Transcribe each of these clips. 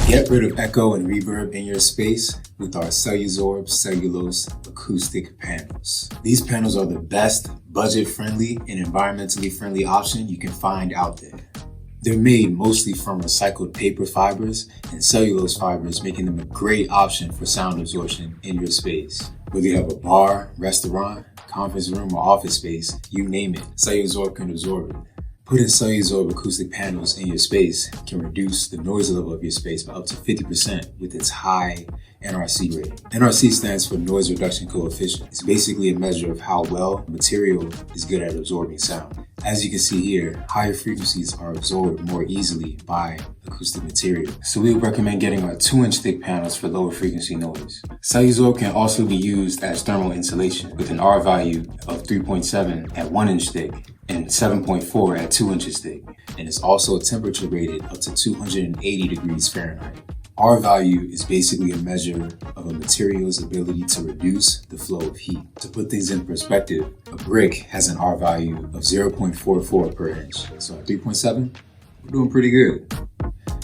Get rid of echo and reverb in your space with our CelluZorbe Cellulose Acoustic Panels. These panels are the best budget-friendly and environmentally friendly option you can find out there. They're made mostly from recycled paper fibers and cellulose fibers, making them a great option for sound absorption in your space. Whether you have a bar, restaurant, conference room, or office space, you name it, CelluZorbe can absorb it. Putting CelluZorbe acoustic panels in your space can reduce the noise level of your space by up to 50% with its high NRC rating. NRC stands for Noise Reduction Coefficient. It's basically a measure of how well material is good at absorbing sound. As you can see here, higher frequencies are absorbed more easily by acoustic material. So we would recommend getting our 2-inch thick panels for lower frequency noise. CelluZorbe can also be used as thermal insulation with an R value of 3.7 at 1-inch thick and 7.4 at 2 inches thick, and it's also temperature rated up to 280 degrees Fahrenheit. R value is basically a measure of a material's ability to reduce the flow of heat. To put things in perspective, a brick has an R value of 0.44 per inch. So at 3.7, we're doing pretty good.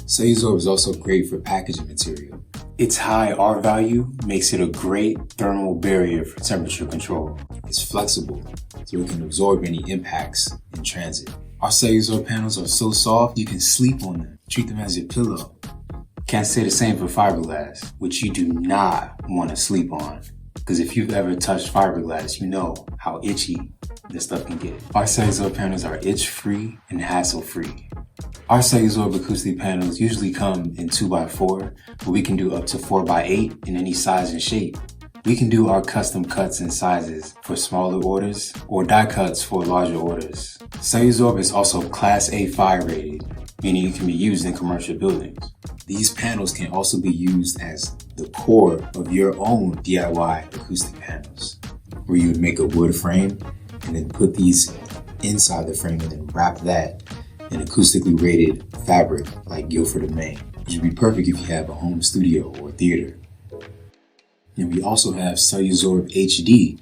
CelluZorbe is also great for packaging material. Its high R value makes it a great thermal barrier for temperature control. It's flexible, so it can absorb any impacts in transit. Our CelluZorbe panels are so soft, you can sleep on them. Treat them as your pillow. Can't say the same for fiberglass, which you do not want to sleep on. Because if you've ever touched fiberglass, you know how itchy this stuff can get. Our CelluZorbe panels are itch-free and hassle-free. Our CelluZorbe acoustic panels usually come in 2x4, but we can do up to 4x8 in any size and shape. We can do our custom cuts and sizes for smaller orders or die cuts for larger orders. CelluZorbe is also Class A fire rated, meaning it can be used in commercial buildings. These panels can also be used as the core of your own DIY acoustic panels, where you would make a wood frame and then put these inside the frame and then wrap that in acoustically rated fabric like Guilford of Maine, which would be perfect if you have a home studio or theater. And we also have CelluZorbe HD,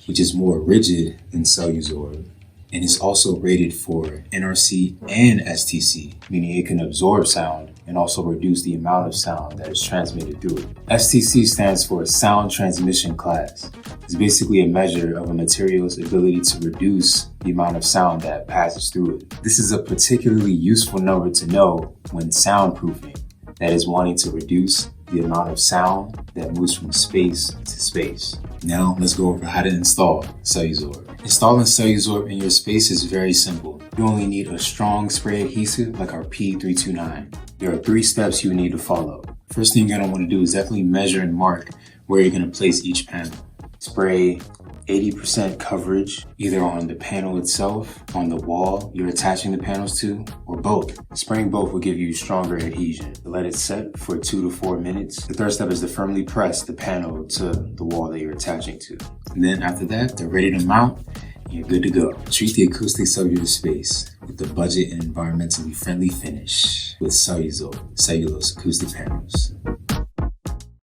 which is more rigid than CelluZorbe, and it's also rated for NRC and STC, meaning it can absorb sound and also reduce the amount of sound that is transmitted through it. STC stands for Sound Transmission Class. It's basically a measure of a material's ability to reduce the amount of sound that passes through it. This is a particularly useful number to know when soundproofing, that is wanting to reduce the amount of sound that moves from space to space. Now let's go over how to install CelluZorbe. Installing CelluZorbe in your space is very simple. You only need a strong spray adhesive like our P329. There are 3 steps you need to follow. First thing you're going to want to do is definitely measure and mark where you're going to place each panel. Spray 80% coverage either on the panel itself, on the wall you're attaching the panels to, or both. Spraying both will give you stronger adhesion. Let it set for 2 to 4 minutes. The third step is to firmly press the panel to the wall that you're attaching to. And then after that, they're ready to mount and you're good to go. Treat the acoustics of your space with the budget and environmentally friendly finish with CelluZorbe Cellulose Acoustic Panels.